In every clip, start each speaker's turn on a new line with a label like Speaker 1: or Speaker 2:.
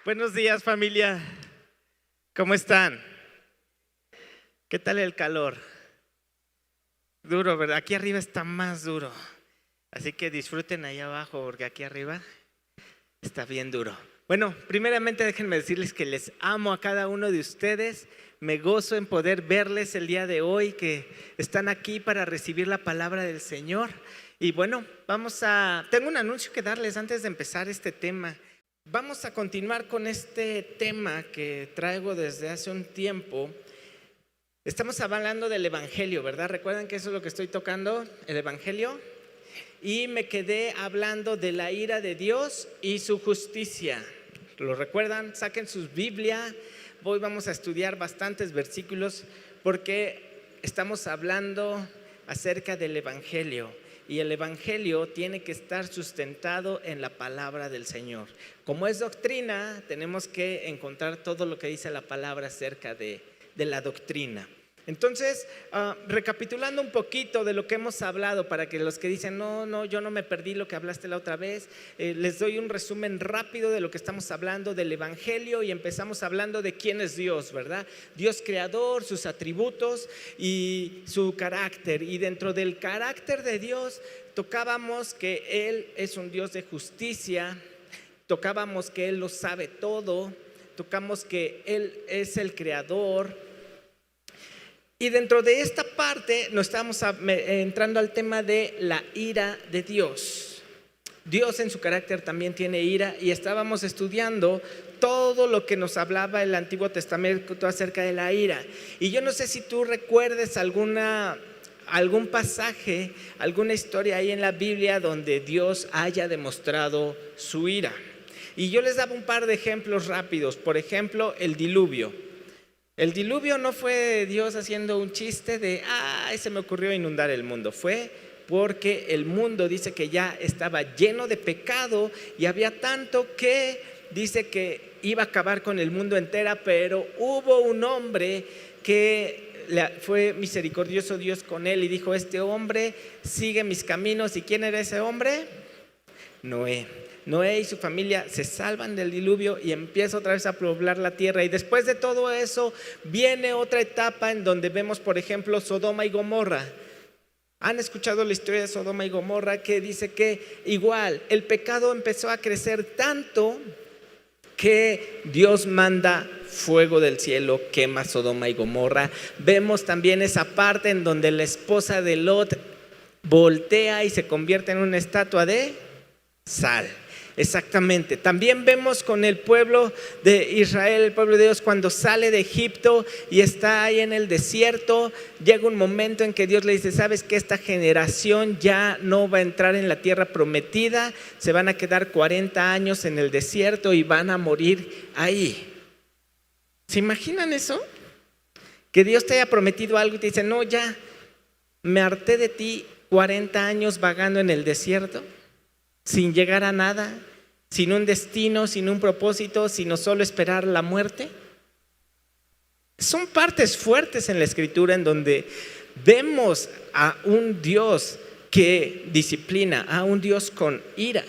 Speaker 1: Buenos días, familia. ¿Cómo están? ¿Qué tal el calor? Duro, ¿verdad? Aquí arriba está más duro. Así que disfruten ahí abajo porque aquí arriba está bien duro. Bueno, primeramente déjenme decirles que les amo a cada uno de ustedes. Me gozo en poder verles el día de hoy, que están aquí para recibir la palabra del Señor. Y bueno, tengo un anuncio que darles antes de empezar este tema. Vamos a continuar con este tema que traigo desde hace un tiempo. Estamos hablando del Evangelio, ¿verdad? ¿Recuerdan que eso es lo que estoy tocando? El Evangelio. Y me quedé hablando de la ira de Dios y su justicia. ¿Lo recuerdan? Saquen sus Biblia. Hoy vamos a estudiar bastantes versículos porque estamos hablando acerca del Evangelio. Y el Evangelio tiene que estar sustentado en la palabra del Señor. Como es doctrina, tenemos que encontrar todo lo que dice la palabra acerca de la doctrina. Entonces, recapitulando un poquito de lo que hemos hablado, para que los que dicen, no, yo no me perdí lo que hablaste la otra vez, les doy un resumen rápido de lo que estamos hablando del Evangelio. Y empezamos hablando de quién es Dios, ¿verdad? Dios creador, sus atributos y su carácter. Y dentro del carácter de Dios tocábamos que Él es un Dios de justicia, tocábamos que Él lo sabe todo, tocamos que Él es el creador. Y dentro de esta parte nos estamos entrando al tema de la ira de Dios. Dios en su carácter también tiene ira, y estábamos estudiando todo lo que nos hablaba el Antiguo Testamento acerca de la ira. Y yo no sé si tú recuerdes algún pasaje, alguna historia ahí en la Biblia donde Dios haya demostrado su ira. Y yo les daba un par de ejemplos rápidos. Por ejemplo, el diluvio. El diluvio no fue Dios haciendo un chiste de se me ocurrió inundar el mundo. Fue porque el mundo dice que ya estaba lleno de pecado, y había tanto que dice que iba a acabar con el mundo entera. Pero hubo un hombre que fue misericordioso Dios con él y dijo: este hombre sigue mis caminos. ¿Y quién era ese hombre? Noé y su familia se salvan del diluvio y empieza otra vez a poblar la tierra. Y después de todo eso viene otra etapa en donde vemos, por ejemplo, Sodoma y Gomorra. ¿Han escuchado la historia de Sodoma y Gomorra? Que dice que igual el pecado empezó a crecer tanto que Dios manda fuego del cielo, quema Sodoma y Gomorra. Vemos también esa parte en donde la esposa de Lot voltea y se convierte en una estatua de sal. Exactamente. También vemos con el pueblo de Israel, el pueblo de Dios, cuando sale de Egipto y está ahí en el desierto. Llega un momento en que Dios le dice: sabes que esta generación ya no va a entrar en la tierra prometida, se van a quedar 40 años en el desierto y van a morir ahí. ¿Se imaginan eso? Que Dios te haya prometido algo y te dice: no, ya me harté de ti, 40 años vagando en el desierto, sin llegar a nada, sin un destino, sin un propósito, sino solo esperar la muerte. Son partes fuertes en la Escritura en donde vemos a un Dios que disciplina, a un Dios con ira.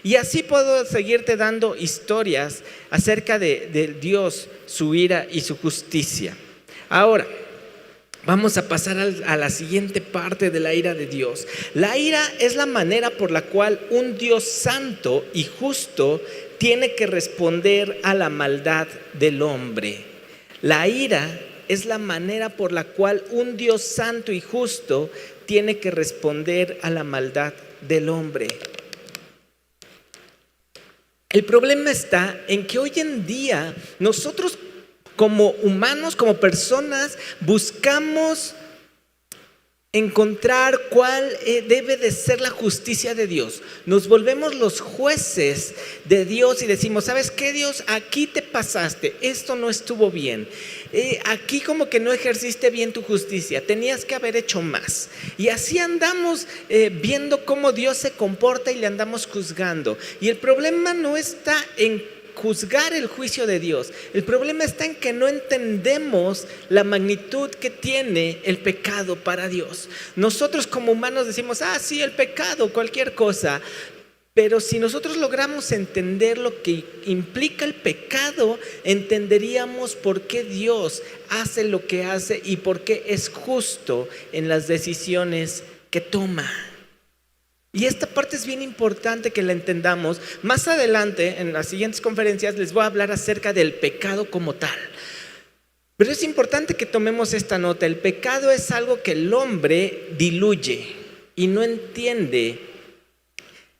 Speaker 1: Y así puedo seguirte dando historias acerca de Dios, su ira y su justicia. Ahora, vamos a pasar a la siguiente parte de la ira de Dios. La ira es la manera por la cual un Dios santo y justo tiene que responder a la maldad del hombre. La ira es la manera por la cual un Dios santo y justo tiene que responder a la maldad del hombre. El problema está en que hoy en día nosotros, como humanos, como personas, buscamos encontrar cuál debe de ser la justicia de Dios. Nos volvemos los jueces de Dios y decimos: ¿sabes qué, Dios? Aquí te pasaste, esto no estuvo bien. Aquí como que no ejerciste bien tu justicia, tenías que haber hecho más. Y así andamos viendo cómo Dios se comporta y le andamos juzgando. Y el problema no está en juzgar el juicio de Dios. El problema está en que no entendemos la magnitud que tiene el pecado para Dios. Nosotros como humanos decimos: sí, el pecado, cualquier cosa.
Speaker 2: Pero si nosotros logramos entender lo que implica el pecado, entenderíamos por qué Dios hace lo que hace y por qué es justo en las decisiones que toma. Y esta parte es bien importante que la entendamos. Más adelante, en las siguientes conferencias, les voy a hablar acerca del pecado como tal. Pero es importante que tomemos esta nota. El pecado es algo que el hombre diluye y no entiende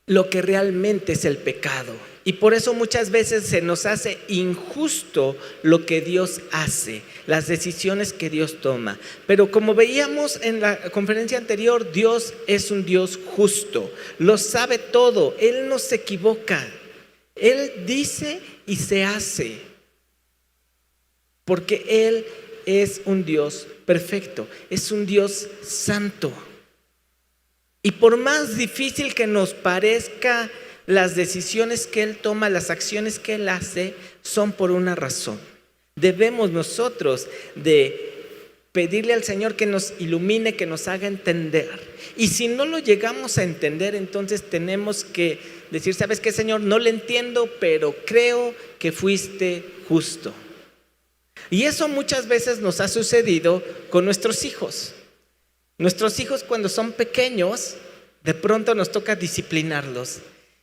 Speaker 2: lo que realmente es el pecado. Y por eso muchas veces se nos hace injusto lo que Dios hace, las decisiones que Dios toma. Pero como veíamos en la conferencia anterior, Dios es un Dios justo, lo sabe todo, Él no se equivoca, Él dice y se hace, porque Él es un Dios perfecto, es un Dios santo. Y por más difícil que nos parezca, las decisiones que Él toma, las acciones que Él hace, son por una razón. Debemos nosotros de pedirle al Señor que nos ilumine, que nos haga entender. Y si no lo llegamos a entender, entonces tenemos que decir, ¿sabes qué, Señor? No lo entiendo, pero creo que fuiste justo. Y eso muchas veces nos ha sucedido con nuestros hijos. Nuestros hijos, cuando son pequeños, de pronto nos toca disciplinarlos.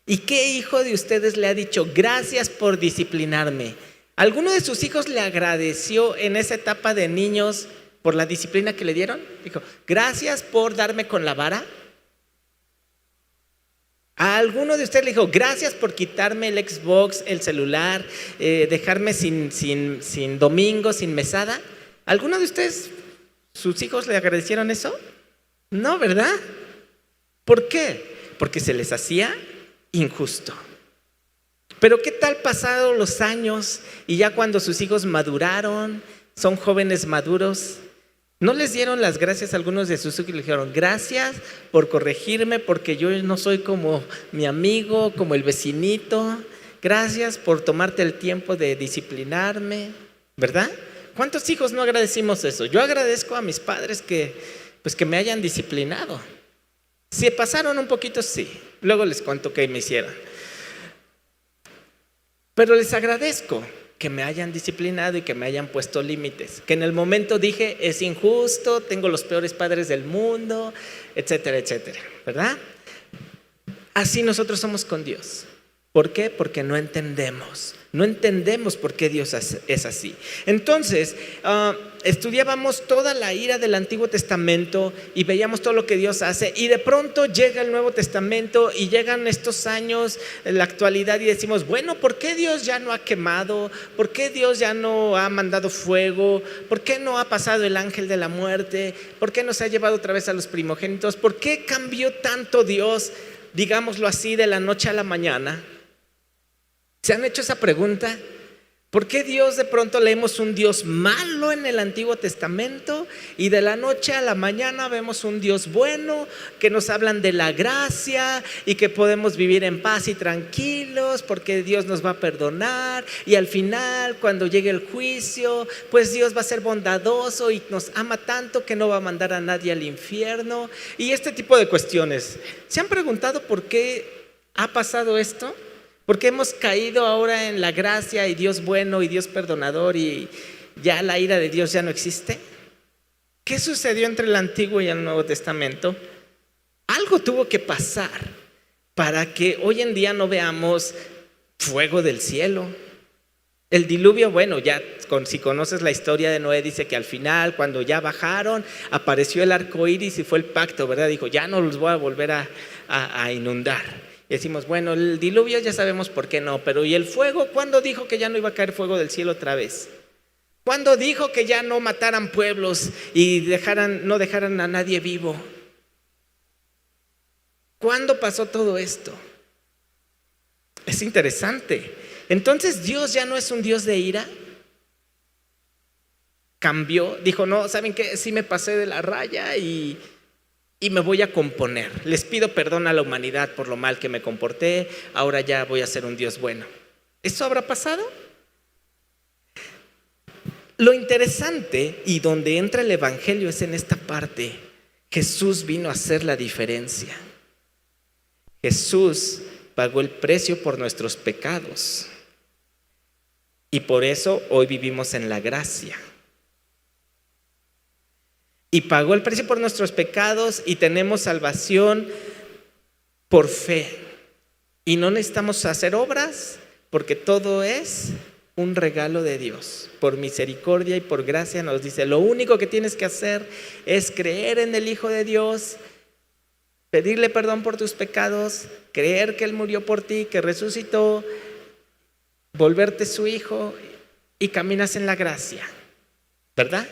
Speaker 2: ¿Y qué hijo de ustedes le ha dicho, gracias por disciplinarme? ¿Alguno de sus hijos le agradeció en esa etapa de niños por la disciplina que le dieron? Dijo, gracias por darme con la vara. ¿A alguno de ustedes le dijo, gracias por quitarme el Xbox, el celular, dejarme sin domingo, sin mesada? ¿Alguno de ustedes, sus hijos le agradecieron eso? No, ¿verdad? ¿Por qué? Porque se les hacía injusto. Pero ¿qué tal pasados los años y ya cuando sus hijos maduraron, son jóvenes maduros? ¿No les dieron las gracias a algunos de sus hijos y le dijeron, gracias por corregirme porque yo no soy como mi amigo, como el vecinito? Gracias por tomarte el tiempo de disciplinarme, ¿verdad? ¿Cuántos hijos no agradecimos eso? Yo agradezco a mis padres que me hayan disciplinado. Si pasaron un poquito, sí. Luego les cuento qué me hicieron. Pero les agradezco que me hayan disciplinado y que me hayan puesto límites. Que en el momento dije, es injusto, tengo los peores padres del mundo, etcétera, etcétera, ¿verdad? Así nosotros somos con Dios. ¿Por qué? Porque no entendemos. No entendemos por qué Dios es así. Entonces, estudiábamos toda la ira del Antiguo Testamento y veíamos todo lo que Dios hace. Y de pronto llega el Nuevo Testamento y llegan estos años, en la actualidad, y decimos, bueno, ¿por qué Dios ya no ha quemado? ¿Por qué Dios ya no ha mandado fuego? ¿Por qué no ha pasado el ángel de la muerte? ¿Por qué no se ha llevado otra vez a los primogénitos? ¿Por qué cambió tanto Dios, digámoslo así, de la noche a la mañana? ¿Se han hecho esa pregunta? ¿Por qué Dios de pronto leemos un Dios malo en el Antiguo Testamento y de la noche a la mañana vemos un Dios bueno que nos hablan de la gracia y que podemos vivir en paz y tranquilos porque Dios nos va a perdonar y al final cuando llegue el juicio pues Dios va a ser bondadoso y nos ama tanto que no va a mandar a nadie al infierno? Y este tipo de cuestiones. ¿Se han preguntado por qué ha pasado esto? ¿Por qué hemos caído ahora en la gracia y Dios bueno y Dios perdonador y ya la ira de Dios ya no existe? ¿Qué sucedió entre el Antiguo y el Nuevo Testamento? Algo tuvo que pasar para que hoy en día no veamos fuego del cielo. El diluvio, bueno, ya si conoces la historia de Noé, dice que al final, cuando ya bajaron, apareció el arco iris y fue el pacto, ¿verdad? Dijo, ya no los voy a volver a inundar. Y decimos, bueno, el diluvio ya sabemos por qué no, pero ¿y el fuego? ¿Cuándo dijo que ya no iba a caer fuego del cielo otra vez? ¿Cuándo dijo que ya no mataran pueblos y no dejaran a nadie vivo? ¿Cuándo pasó todo esto? Es interesante. Entonces, ¿Dios ya no es un Dios de ira? Cambió, dijo, no, ¿saben qué? Sí me pasé de la raya y me voy a componer. Les pido perdón a la humanidad por lo mal que me comporté. Ahora ya voy a ser un Dios bueno. ¿Eso habrá pasado? Lo interesante y donde entra el evangelio es en esta parte. Jesús vino a hacer la diferencia. Jesús pagó el precio por nuestros pecados. Y por eso hoy vivimos en la gracia. Y pagó el precio por nuestros pecados y tenemos salvación por fe. Y no necesitamos hacer obras porque todo es un regalo de Dios. Por misericordia y por gracia nos dice, lo único que tienes que hacer es creer en el Hijo de Dios, pedirle perdón por tus pecados, creer que Él murió por ti, que resucitó, volverte su hijo y caminas en la gracia, ¿verdad?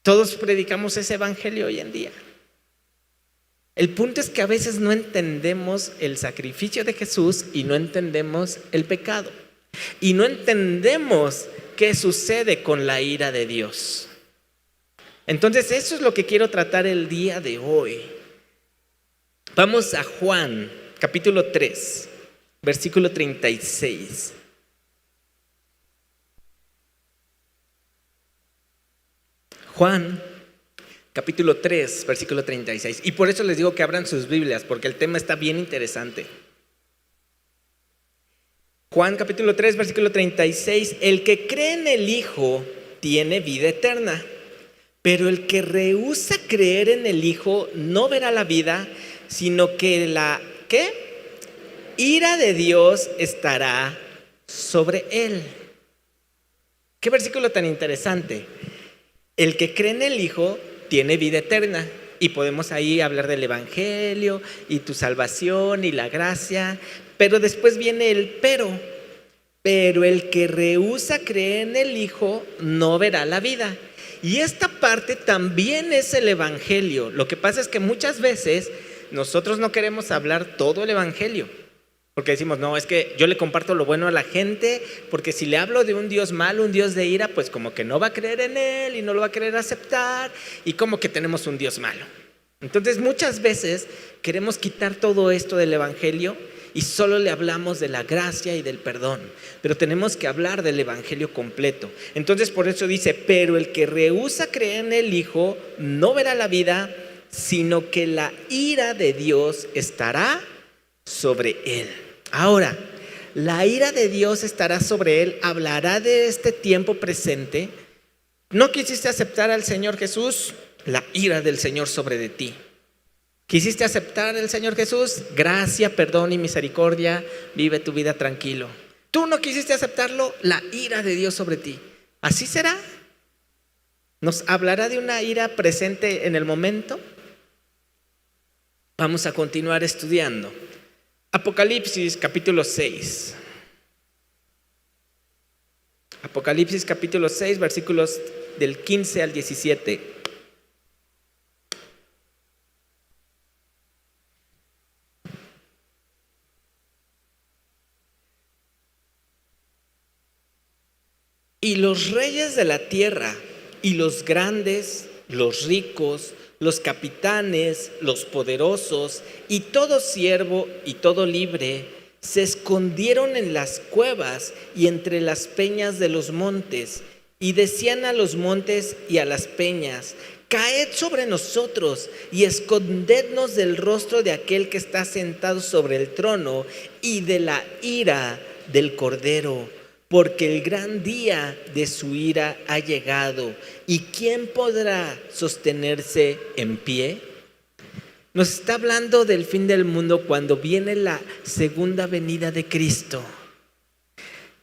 Speaker 2: Todos predicamos ese evangelio hoy en día. El punto es que a veces no entendemos el sacrificio de Jesús y no entendemos el pecado. Y no entendemos qué sucede con la ira de Dios. Entonces eso es lo que quiero tratar el día de hoy. Vamos a Juan, capítulo 3, versículo 36. Juan, capítulo 3, versículo 36. Y por eso les digo que abran sus Biblias, porque el tema está bien interesante. Juan, capítulo 3, versículo 36. El que cree en el Hijo tiene vida eterna, pero el que rehúsa creer en el Hijo no verá la vida, sino que la ira de Dios estará sobre él. Qué versículo tan interesante. El que cree en el Hijo tiene vida eterna. Y podemos ahí hablar del evangelio y tu salvación y la gracia. Pero después viene el pero. Pero el que rehúsa creer en el Hijo no verá la vida. Y esta parte también es el evangelio. Lo que pasa es que muchas veces nosotros no queremos hablar todo el evangelio. Porque decimos, no, es que yo le comparto lo bueno a la gente, porque si le hablo de un Dios malo, un Dios de ira, pues como que no va a creer en Él y no lo va a querer aceptar, y como que tenemos un Dios malo. Entonces muchas veces queremos quitar todo esto del evangelio y solo le hablamos de la gracia y del perdón, pero tenemos que hablar del evangelio completo. Entonces por eso dice, pero el que rehúsa creer en el Hijo no verá la vida, sino que la ira de Dios estará sobre él. Ahora, la ira de Dios estará sobre él, hablará de este tiempo presente. ¿No quisiste aceptar al Señor Jesús? La ira del Señor sobre de ti. ¿Quisiste aceptar al Señor Jesús? Gracia, perdón y misericordia, vive tu vida tranquilo. ¿Tú no quisiste aceptarlo? La ira de Dios sobre ti. ¿Así será? ¿Nos hablará de una ira presente en el momento? Vamos a continuar estudiando. Apocalipsis capítulo 6. Apocalipsis capítulo 6, versículos del 15 al 17. Y los reyes de la tierra, y los grandes, los ricos, los capitanes, los poderosos, y todo siervo y todo libre, se escondieron en las cuevas y entre las peñas de los montes, y decían a los montes y a las peñas, caed sobre nosotros y escondednos del rostro de aquel que está sentado sobre el trono y de la ira del Cordero. Porque el gran día de su ira ha llegado, ¿y quién podrá sostenerse en pie? Nos está hablando del fin del mundo cuando viene la segunda venida de Cristo.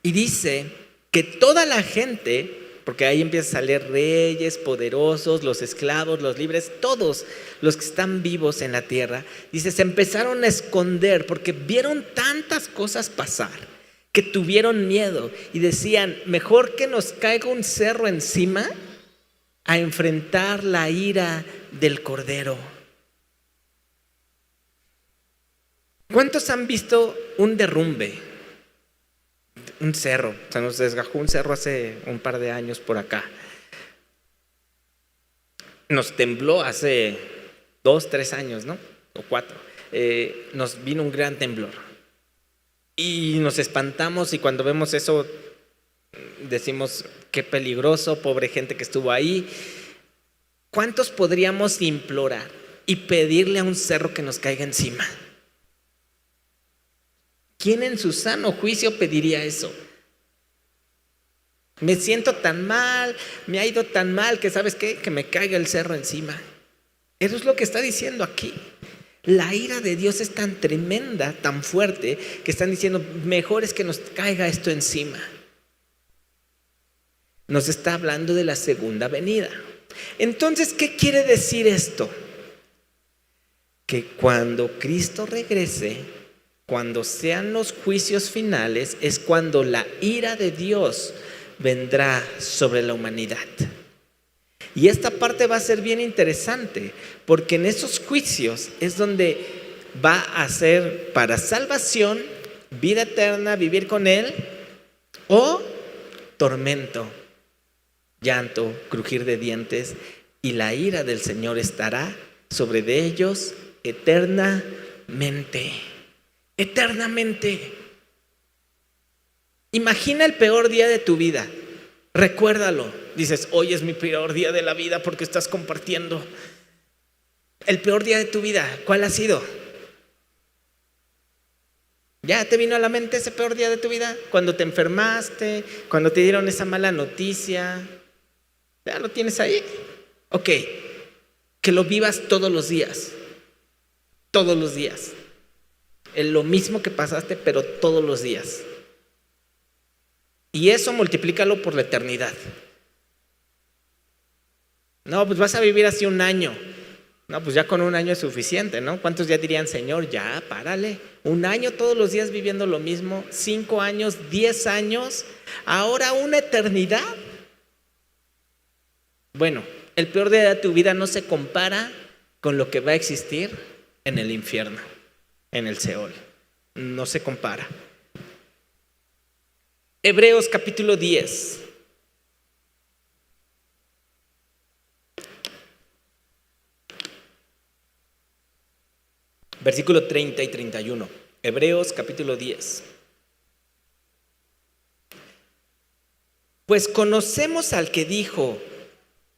Speaker 2: Y dice que toda la gente, porque ahí empiezan a salir reyes, poderosos, los esclavos, los libres, todos los que están vivos en la tierra, dice, se empezaron a esconder porque vieron tantas cosas pasar, que tuvieron miedo y decían, mejor que nos caiga un cerro encima a enfrentar la ira del Cordero. ¿Cuántos han visto un derrumbe? Un cerro, se nos desgajó un cerro hace un par de años por acá. Nos tembló hace 2, 3 años, ¿no? O 4. Nos vino un gran temblor. Y nos espantamos y cuando vemos eso decimos, qué peligroso, pobre gente que estuvo ahí. ¿Cuántos podríamos implorar y pedirle a un cerro que nos caiga encima? ¿Quién en su sano juicio pediría eso? Me siento tan mal, me ha ido tan mal que ¿sabes qué? Que me caiga el cerro encima. Eso es lo que está diciendo aquí. La ira de Dios es tan tremenda, tan fuerte, que están diciendo, mejor es que nos caiga esto encima. Nos está hablando de la segunda venida. Entonces, ¿qué quiere decir esto? Que cuando Cristo regrese, cuando sean los juicios finales, es cuando la ira de Dios vendrá sobre la humanidad. Y esta parte va a ser bien interesante, porque en esos juicios es donde va a ser para salvación, vida eterna, vivir con Él, o tormento, llanto, crujir de dientes, y la ira del Señor estará sobre de ellos eternamente. Eternamente. Imagina el peor día de tu vida. Recuérdalo. Dices, hoy es mi peor día de la vida porque estás compartiendo. El peor día de tu vida, ¿cuál ha sido? ¿Ya te vino a la mente ese peor día de tu vida? Cuando te enfermaste, cuando te dieron esa mala noticia. ¿Ya lo tienes ahí? Ok, que lo vivas todos los días. Todos los días. Es lo mismo que pasaste, pero todos los días. Y eso multiplícalo por la eternidad. No, pues vas a vivir así un año. No, pues ya con un año es suficiente, ¿no? ¿Cuántos ya dirían, Señor, ya, párale? Un año todos los días viviendo lo mismo, 5 años, 10 años, ahora una eternidad. Bueno, el peor día de tu vida no se compara con lo que va a existir en el infierno, en el Seol. No se compara. Hebreos capítulo 10. Versículo 30 y 31. Hebreos capítulo 10. Pues conocemos al que dijo,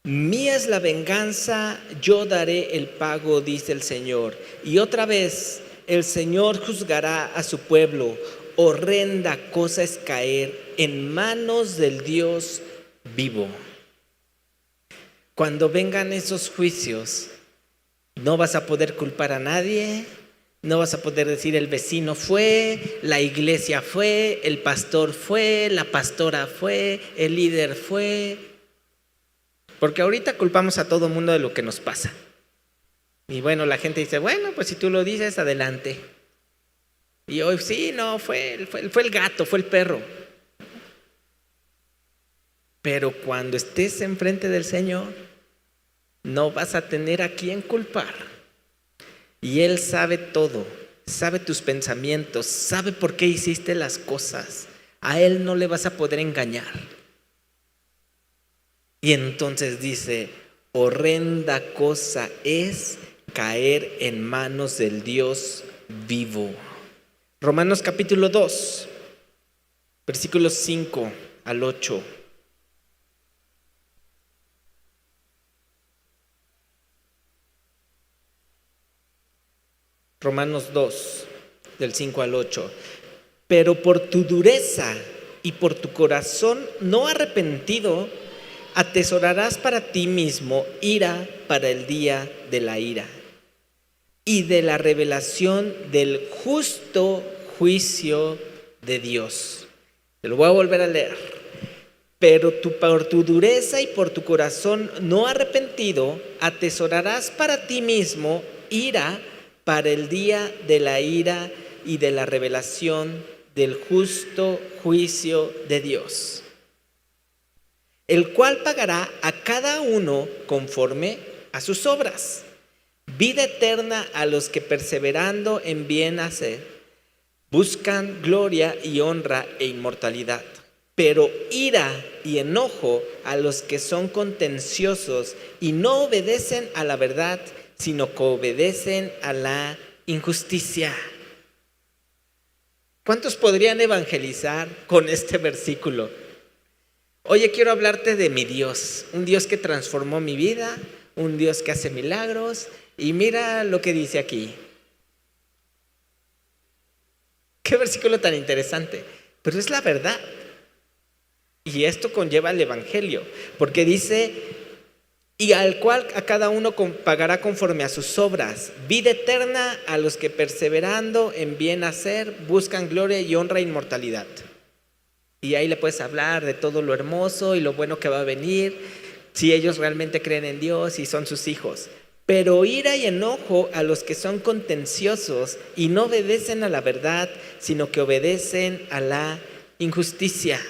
Speaker 2: mía es la venganza, yo daré el pago, dice el Señor. Y otra vez, el Señor juzgará a su pueblo. Horrenda cosa es caer en manos del Dios vivo. Cuando vengan esos juicios, no vas a poder culpar a nadie, no vas a poder decir el vecino fue, la iglesia fue, el pastor fue, la pastora fue, el líder fue. Porque ahorita culpamos a todo el mundo de lo que nos pasa. Y bueno, la gente dice, bueno, pues si tú lo dices, adelante. Y hoy sí, no, fue el gato, fue el perro. Pero cuando estés enfrente del Señor, no vas a tener a quién culpar. Y Él sabe todo, sabe tus pensamientos, sabe por qué hiciste las cosas. A Él no le vas a poder engañar. Y entonces dice, horrenda cosa es caer en manos del Dios vivo. Romanos capítulo 2, versículos 5 al 8. Romanos 2, del 5 al 8. Pero por tu dureza y por tu corazón no arrepentido, atesorarás para ti mismo ira para el día de la ira y de la revelación del justo juicio de Dios. Te lo voy a volver a leer. Pero por tu dureza y por tu corazón no arrepentido, atesorarás para ti mismo ira para el día de la ira y de la revelación del justo juicio de Dios, el cual pagará a cada uno conforme a sus obras. Vida eterna a los que perseverando en bien hacer, buscan gloria y honra e inmortalidad. Pero ira y enojo a los que son contenciosos y no obedecen a la verdad, sino que obedecen a la injusticia. ¿Cuántos podrían evangelizar con este versículo? Oye, quiero hablarte de mi Dios, un Dios que transformó mi vida, un Dios que hace milagros, y mira lo que dice aquí. Qué versículo tan interesante. Pero es la verdad. Y esto conlleva el evangelio, porque dice: y al cual a cada uno pagará conforme a sus obras, vida eterna a los que perseverando en bien hacer buscan gloria y honra e inmortalidad. Y ahí le puedes hablar de todo lo hermoso y lo bueno que va a venir, si ellos realmente creen en Dios y son sus hijos. Pero ira y enojo a los que son contenciosos y no obedecen a la verdad, sino que obedecen a la injusticia.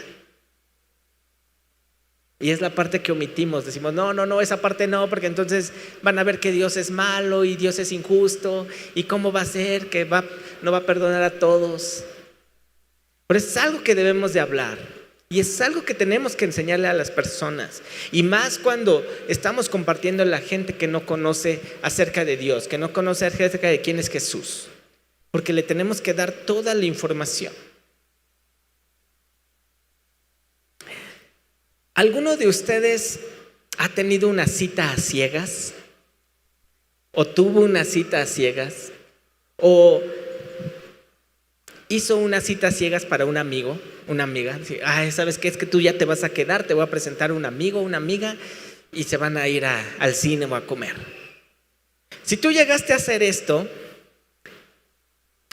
Speaker 2: Y es la parte que omitimos. Decimos, no, esa parte no, porque entonces van a ver que Dios es malo y Dios es injusto. ¿Y cómo va a ser que no va a perdonar a todos? Pero es algo que debemos de hablar. Y es algo que tenemos que enseñarle a las personas. Y más cuando estamos compartiendo a la gente que no conoce acerca de Dios, que no conoce acerca de quién es Jesús. Porque le tenemos que dar toda la información. ¿Alguno de ustedes ha tenido una cita a ciegas? ¿O tuvo una cita a ciegas? ¿O hizo una cita a ciegas para un amigo, una amiga? ¿Sabes qué? Es que tú ya te vas a quedar, te voy a presentar un amigo, una amiga, y se van a ir al cine o a comer. Si tú llegaste a hacer esto,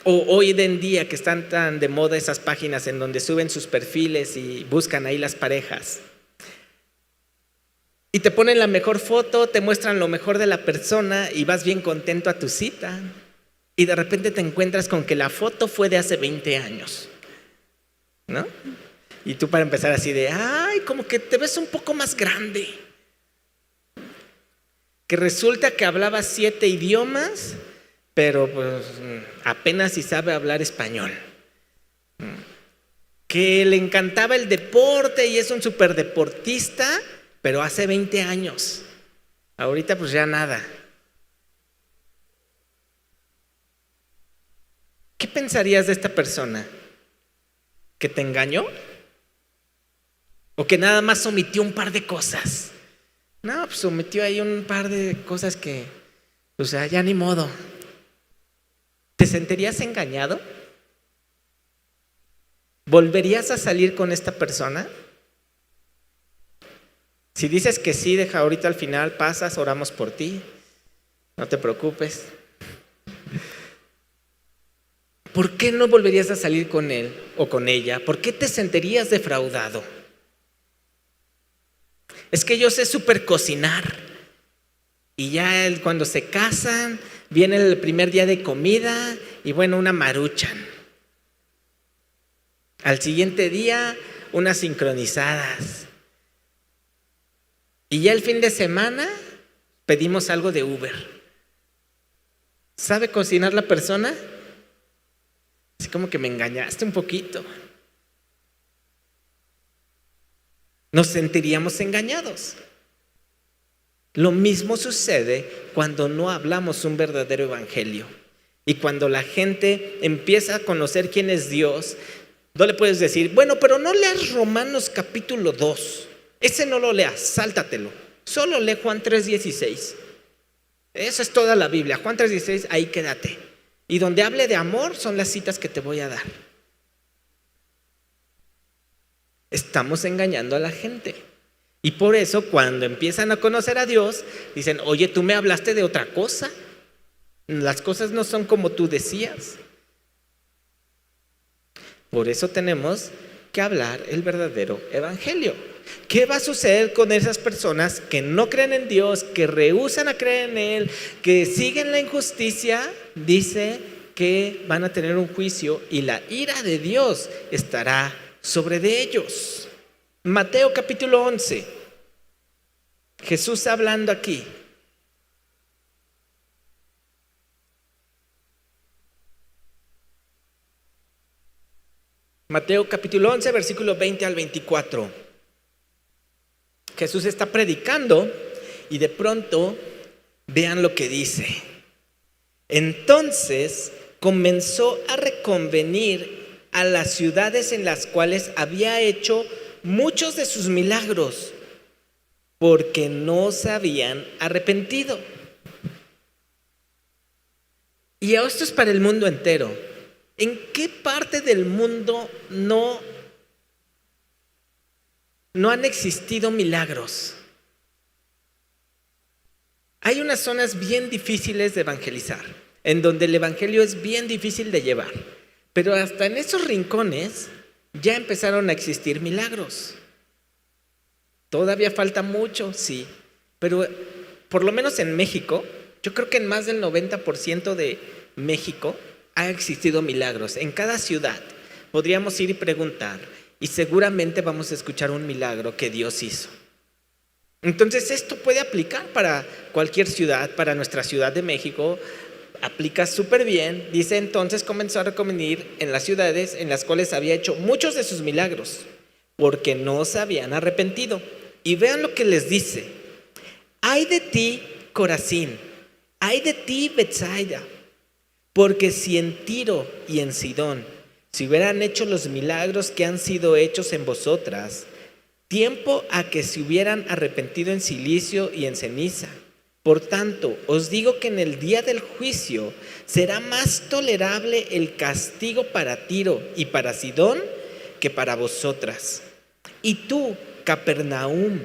Speaker 2: o hoy en día que están tan de moda esas páginas en donde suben sus perfiles y buscan ahí las parejas, y te ponen la mejor foto, te muestran lo mejor de la persona y vas bien contento a tu cita. Y de repente te encuentras con que la foto fue de hace 20 años, ¿no? Y tú para empezar así de, como que te ves un poco más grande. Que resulta que hablaba 7 idiomas, pero pues apenas si sabe hablar español. Que le encantaba el deporte y es un superdeportista, pero hace 20 años. Ahorita pues ya nada. ¿Qué pensarías de esta persona? ¿Que te engañó? ¿O que nada más omitió un par de cosas? No, pues omitió ahí un par de cosas que, ya ni modo. ¿Te sentirías engañado? ¿Volverías a salir con esta persona? Si dices que sí, deja ahorita al final, pasas, oramos por ti. No te preocupes. ¿Por qué no volverías a salir con él o con ella? ¿Por qué te sentirías defraudado? Es que yo sé súper cocinar. Y ya cuando se casan, viene el primer día de comida y bueno, una maruchan. Al siguiente día, unas sincronizadas. Y ya el fin de semana, pedimos algo de Uber. ¿Sabe cocinar la persona? Así como que me engañaste un poquito. Nos sentiríamos engañados. Lo mismo sucede cuando no hablamos un verdadero evangelio. Y cuando la gente empieza a conocer quién es Dios, no le puedes decir, bueno, pero no leas Romanos capítulo 2. Ese no lo leas, sáltatelo. Solo lee Juan 3:16. Esa es toda la Biblia. Juan 3:16, ahí quédate. Y donde hable de amor son las citas que te voy a dar. Estamos engañando a la gente. Y por eso cuando empiezan a conocer a Dios, dicen, oye, tú me hablaste de otra cosa. Las cosas no son como tú decías. Por eso tenemos que hablar el verdadero evangelio. ¿Qué va a suceder con esas personas que no creen en Dios, que rehúsan a creer en Él, que siguen la injusticia? Dice que van a tener un juicio y la ira de Dios estará sobre de ellos. Mateo capítulo 11. Jesús hablando aquí. Mateo capítulo 11, versículo 20 al 24. Jesús está predicando y de pronto vean lo que dice. Entonces comenzó a reconvenir a las ciudades en las cuales había hecho muchos de sus milagros, porque no se habían arrepentido. Y esto es para el mundo entero. ¿En qué parte del mundo no han existido milagros? Hay unas zonas bien difíciles de evangelizar, en donde el evangelio es bien difícil de llevar, pero hasta en esos rincones ya empezaron a existir milagros. Todavía falta mucho, sí, pero por lo menos en México, yo creo que en más del 90% de México ha existido milagros. En cada ciudad podríamos ir y preguntar y seguramente vamos a escuchar un milagro que Dios hizo. Entonces esto puede aplicar para cualquier ciudad, para nuestra Ciudad de México, aplica súper bien. Dice entonces comenzó a reconvenir en las ciudades en las cuales había hecho muchos de sus milagros, porque no se habían arrepentido. Y vean lo que les dice: ay de ti, Corazín, ay de ti, Betsaida, porque si en Tiro y en Sidón se hubieran hecho los milagros que han sido hechos en vosotras, tiempo a que se hubieran arrepentido en silicio y en ceniza. Por tanto, os digo que en el día del juicio será más tolerable el castigo para Tiro y para Sidón que para vosotras. Y tú, Capernaum,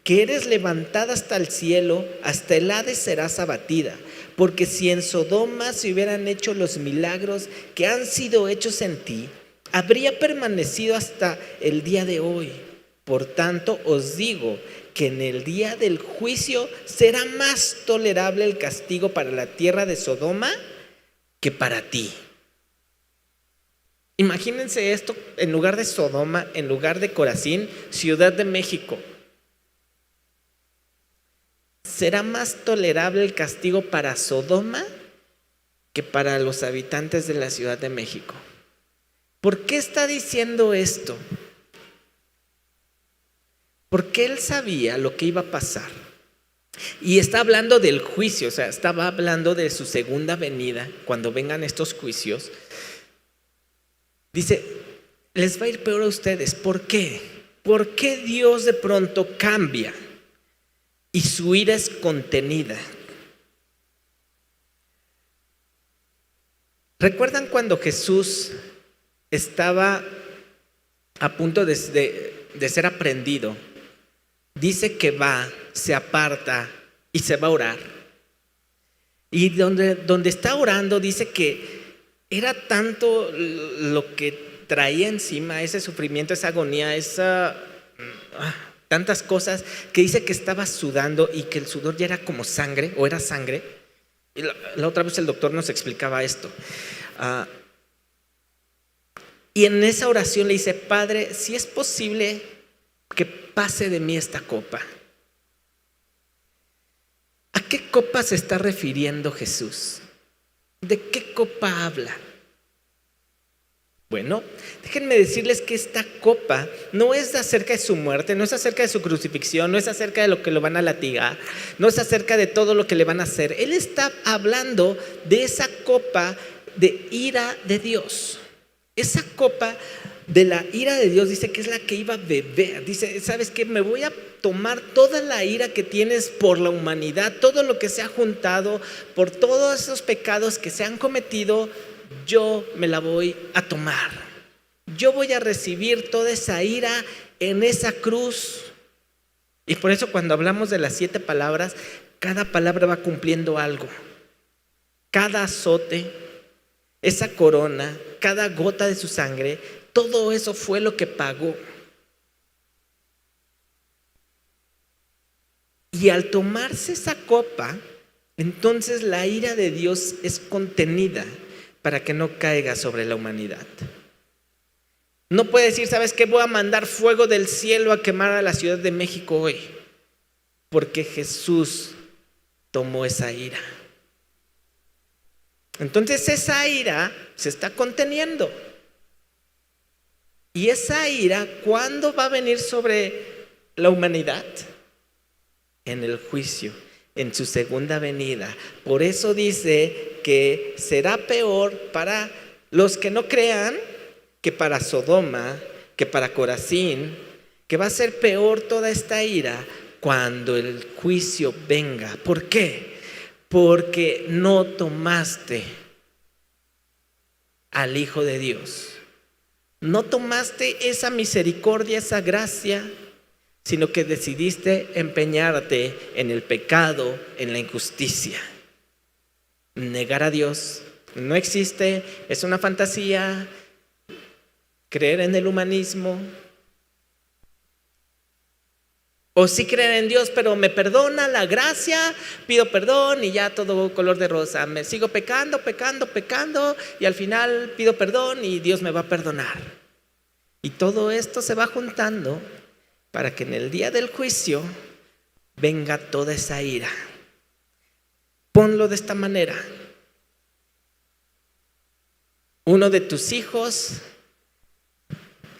Speaker 2: que eres levantada hasta el cielo, hasta el Hades serás abatida. Porque si en Sodoma se hubieran hecho los milagros que han sido hechos en ti, habría permanecido hasta el día de hoy. Por tanto, os digo que en el día del juicio será más tolerable el castigo para la tierra de Sodoma que para ti. Imagínense esto: en lugar de Sodoma, en lugar de Corazín, Ciudad de México. ¿Será más tolerable el castigo para Sodoma que para los habitantes de la Ciudad de México? ¿Por qué está diciendo esto? Porque él sabía lo que iba a pasar. Y está hablando del juicio, o sea, estaba hablando de su segunda venida, cuando vengan estos juicios. Dice, les va a ir peor a ustedes. ¿Por qué? ¿Por qué Dios de pronto cambia y su ira es contenida? ¿Recuerdan cuando Jesús estaba a punto de ser aprehendido? Dice que va, se aparta y se va a orar. Y donde está orando dice que era tanto lo que traía encima, ese sufrimiento, esa agonía, tantas cosas, que dice que estaba sudando y que el sudor ya era como sangre, o era sangre. Y la otra vez el doctor nos explicaba esto. Y en esa oración le dice: Padre, si es posible que pase de mí esta copa. ¿A qué copa se está refiriendo Jesús? ¿De qué copa habla? Bueno, déjenme decirles que esta copa no es acerca de su muerte, no es acerca de su crucifixión, no es acerca de lo que lo van a latigar, no es acerca de todo lo que le van a hacer. Él está hablando de esa copa de ira de Dios. Esa copa de la ira de Dios dice que es la que iba a beber. Dice, ¿sabes qué? Me voy a tomar toda la ira que tienes por la humanidad, todo lo que se ha juntado, por todos esos pecados que se han cometido, yo me la voy a tomar. Yo voy a recibir toda esa ira en esa cruz. Y por eso cuando hablamos de las 7 palabras, cada palabra va cumpliendo algo. Cada azote, esa corona, cada gota de su sangre, todo eso fue lo que pagó. Y al tomarse esa copa, entonces la ira de Dios es contenida para que no caiga sobre la humanidad. No puede decir, ¿sabes qué? Voy a mandar fuego del cielo a quemar a la Ciudad de México hoy, porque Jesús tomó esa ira. Entonces esa ira se está conteniendo. Y esa ira, ¿cuándo va a venir sobre la humanidad? En el juicio, en su segunda venida. Por eso dice que será peor para los que no crean que para Sodoma, que para Corazín, que va a ser peor toda esta ira cuando el juicio venga. ¿Por qué? Porque no tomaste al Hijo de Dios. No tomaste esa misericordia, esa gracia, sino que decidiste empeñarte en el pecado, en la injusticia. Negar a Dios no existe, es una fantasía. Creer en el humanismo. O sí creer en Dios, pero me perdona la gracia, pido perdón y ya todo color de rosa. Me sigo pecando y al final pido perdón y Dios me va a perdonar. Y todo esto se va juntando para que en el día del juicio venga toda esa ira. Ponlo de esta manera. Uno de tus hijos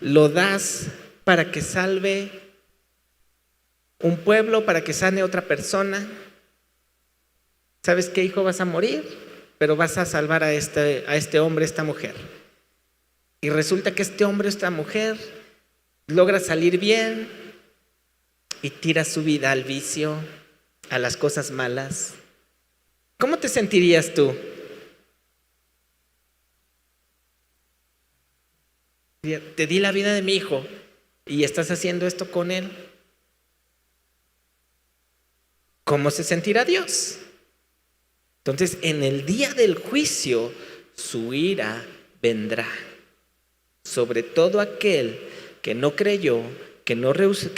Speaker 2: lo das para que salve un pueblo, para que sane otra persona. ¿Sabes qué, hijo? Vas a morir, pero vas a salvar a este hombre, a esta mujer. Y resulta que este hombre, esta mujer, logra salir bien y tira su vida al vicio, a las cosas malas. ¿Cómo te sentirías tú? Te di la vida de mi hijo y estás haciendo esto con él. ¿Cómo se sentirá Dios? Entonces, en el día del juicio, su ira vendrá sobre todo aquel que no creyó, que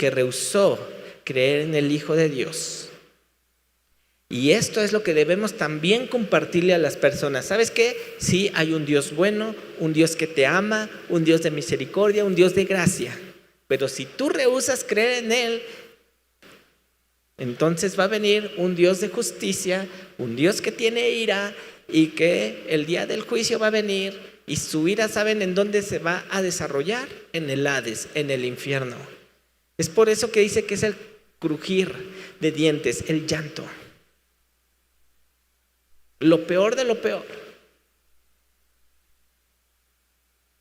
Speaker 2: rehusó creer en el Hijo de Dios. Y esto es lo que debemos también compartirle a las personas. ¿Sabes qué? Sí, hay un Dios bueno, un Dios que te ama, un Dios de misericordia, un Dios de gracia. Pero si tú rehusas creer en Él, entonces va a venir un Dios de justicia, un Dios que tiene ira y que el día del juicio va a venir y su ira, ¿saben en dónde se va a desarrollar? En el Hades, en el infierno. Es por eso que dice que es el crujir de dientes, el llanto. Lo peor de lo peor.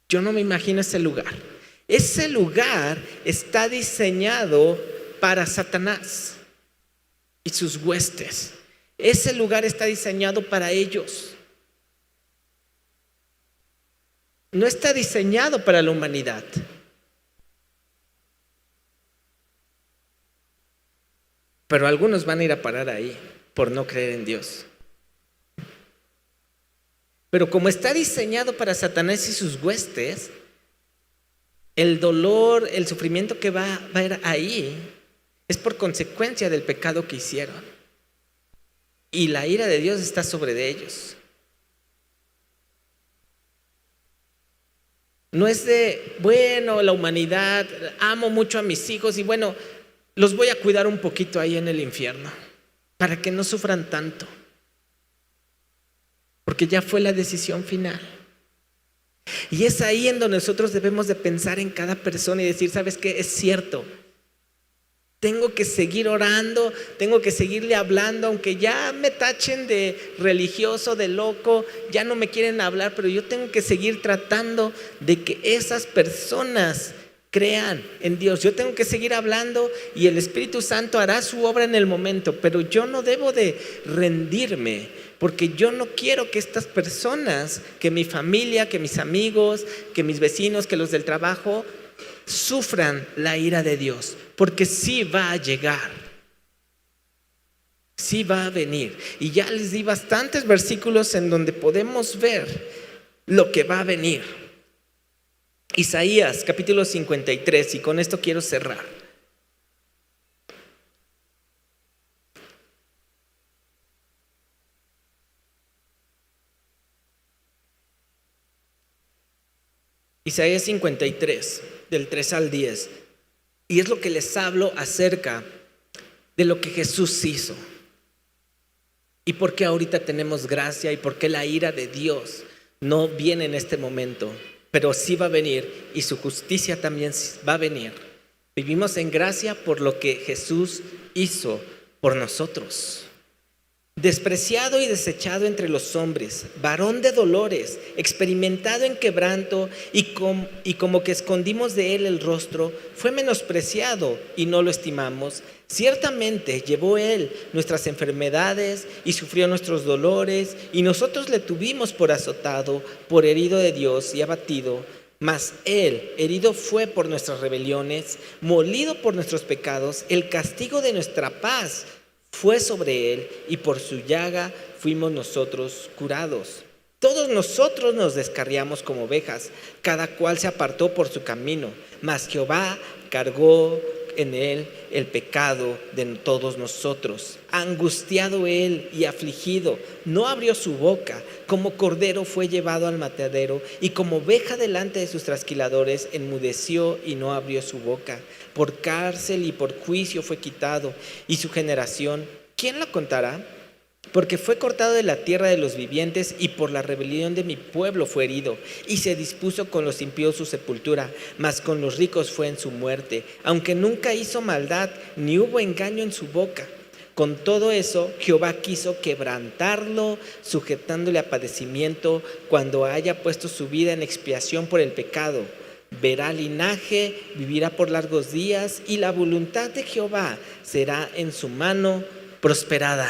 Speaker 2: Yo no me imagino ese lugar. Ese lugar está diseñado para Satanás y sus huestes. Ese lugar está diseñado para ellos. No está diseñado para la humanidad. Pero algunos van a ir a parar ahí por no creer en Dios. Pero como está diseñado para Satanás y sus huestes, el dolor, el sufrimiento que va a haber ahí es por consecuencia del pecado que hicieron. Y la ira de Dios está sobre de ellos. No es de, bueno, la humanidad, amo mucho a mis hijos y bueno, los voy a cuidar un poquito ahí en el infierno para que no sufran tanto. Porque ya fue la decisión final. Y es ahí en donde nosotros debemos de pensar en cada persona y decir, ¿sabes qué? Es cierto. Tengo que seguir orando, tengo que seguirle hablando, aunque ya me tachen de religioso, de loco, ya no me quieren hablar, pero yo tengo que seguir tratando de que esas personas crean en Dios. Yo tengo que seguir hablando y el Espíritu Santo hará su obra en el momento, pero yo no debo de rendirme, porque yo no quiero que estas personas, que mi familia, que mis amigos, que mis vecinos, que los del trabajo, sufran la ira de Dios, porque sí va a llegar, sí va a venir. Y ya les di bastantes versículos en donde podemos ver lo que va a venir. Isaías capítulo 53, y con esto quiero cerrar. Isaías 53, del 3 al 10. Y es lo que les hablo acerca de lo que Jesús hizo. Y por qué ahorita tenemos gracia y por qué la ira de Dios no viene en este momento, pero sí va a venir y su justicia también va a venir. Vivimos en gracia por lo que Jesús hizo por nosotros. despreciado y desechado entre los hombres, varón de dolores, experimentado en quebranto, y como que escondimos de él el rostro, fue menospreciado y no lo estimamos. Ciertamente llevó él nuestras enfermedades y sufrió nuestros dolores, y nosotros le tuvimos por azotado, por herido de Dios y abatido. Mas él herido fue por nuestras rebeliones, molido por nuestros pecados. El castigo de nuestra paz fue sobre él, y por su llaga fuimos nosotros curados. Todos nosotros nos descarriamos como ovejas, cada cual se apartó por su camino, mas Jehová cargó en él el pecado de todos nosotros. Angustiado él y afligido, no abrió su boca. Como cordero fue llevado al matadero, y como oveja delante de sus trasquiladores, enmudeció y no abrió su boca. Por cárcel y por juicio fue quitado. Y su generación, ¿quién la contará? Porque fue cortado de la tierra de los vivientes, y por la rebelión de mi pueblo fue herido. Y se dispuso con los impíos su sepultura, mas con los ricos fue en su muerte. Aunque nunca hizo maldad, ni hubo engaño en su boca. Con todo eso, Jehová quiso quebrantarlo, sujetándole a padecimiento, cuando haya puesto su vida en expiación por el pecado. Verá linaje, vivirá por largos días, y la voluntad de Jehová será en su mano prosperada.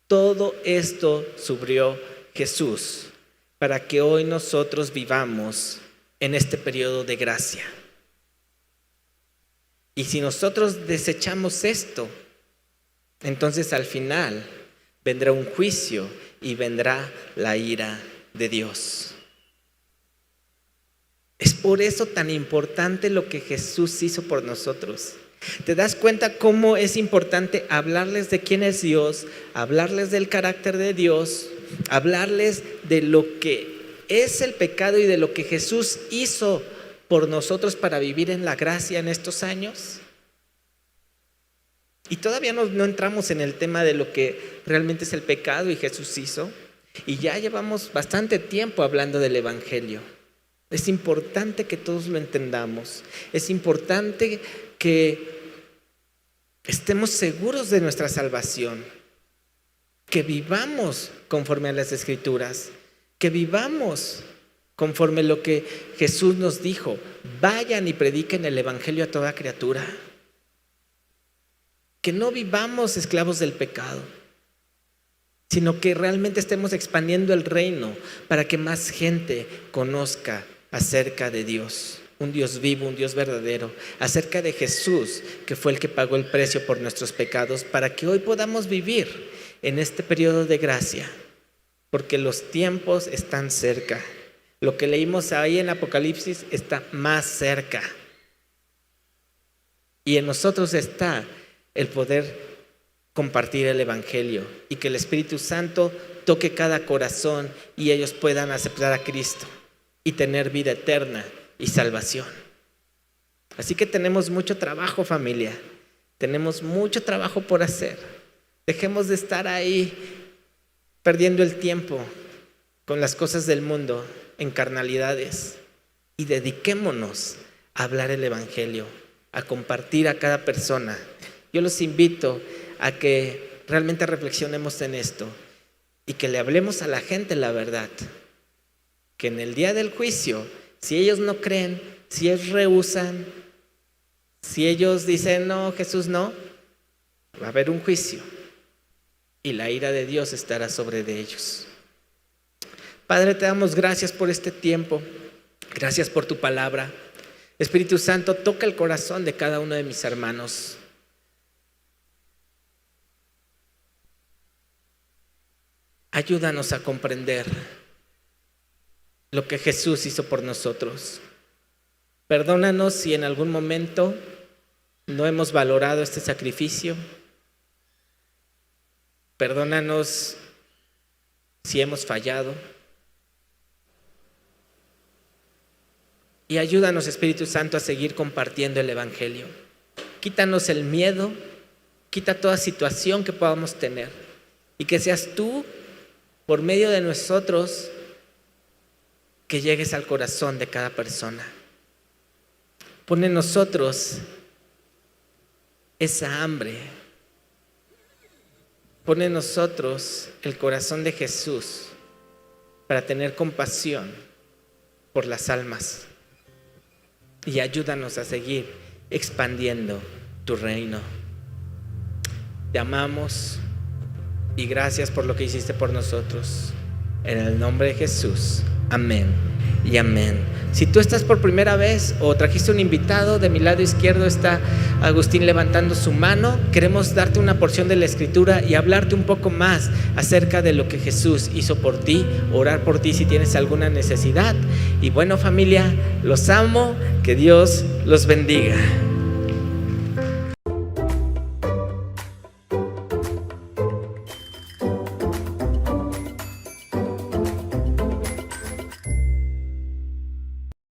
Speaker 2: Todo esto sufrió Jesús para que hoy nosotros vivamos en este periodo de gracia. Y si nosotros desechamos esto, entonces al final vendrá un juicio y vendrá la ira de Dios. Es por eso tan importante lo que Jesús hizo por nosotros. ¿Te das cuenta cómo es importante hablarles de quién es Dios, hablarles del carácter de Dios, hablarles de lo que es el pecado y de lo que Jesús hizo por nosotros para vivir en la gracia en estos años? Y todavía no entramos en el tema de lo que realmente es el pecado y Jesús hizo. Y ya llevamos bastante tiempo hablando del Evangelio. Es importante que todos lo entendamos. Es importante que estemos seguros de nuestra salvación, que vivamos conforme a las Escrituras, que vivamos conforme a lo que Jesús nos dijo. Vayan y prediquen el Evangelio a toda criatura. Que no vivamos esclavos del pecado, sino que realmente estemos expandiendo el reino para que más gente conozca acerca de Dios. Un Dios vivo, un Dios verdadero, acerca de Jesús, que fue el que pagó el precio por nuestros pecados, para que hoy podamos vivir en este periodo de gracia, porque los tiempos están cerca. Lo que leímos ahí en Apocalipsis está más cerca. Y en nosotros está el poder compartir el Evangelio y que el Espíritu Santo toque cada corazón y ellos puedan aceptar a Cristo y tener vida eterna y salvación. Así que tenemos mucho trabajo, familia. Tenemos mucho trabajo por hacer. Dejemos de estar ahí perdiendo el tiempo con las cosas del mundo, en carnalidades, y dediquémonos a hablar el Evangelio, a compartir a cada persona. Yo los invito a que realmente reflexionemos en esto y que le hablemos a la gente la verdad. Que en el día del juicio, si ellos no creen, si ellos rehúsan, si ellos dicen no, Jesús no, va a haber un juicio y la ira de Dios estará sobre de ellos. Padre, te damos gracias por este tiempo, gracias por tu palabra. Espíritu Santo, toca el corazón de cada uno de mis hermanos. Ayúdanos a comprender lo que Jesús hizo por nosotros. Perdónanos si en algún momento no hemos valorado este sacrificio. Perdónanos si hemos fallado. Y ayúdanos, Espíritu Santo, a seguir compartiendo el Evangelio. Quítanos el miedo, quita toda situación que podamos tener. Y que seas tú, por medio de nosotros, que llegues al corazón de cada persona. Pon en nosotros esa hambre pone en nosotros el corazón de Jesús para tener compasión por las almas y ayúdanos a seguir expandiendo tu reino. Te amamos y gracias por lo que hiciste por nosotros. En el nombre de Jesús, amén y amén. Si tú estás por primera vez o trajiste un invitado, de mi lado izquierdo está Agustín levantando su mano. Queremos darte una porción de la Escritura y hablarte un poco más acerca de lo que Jesús hizo por ti, orar por ti si tienes alguna necesidad. Y bueno, familia, los amo, que Dios los bendiga.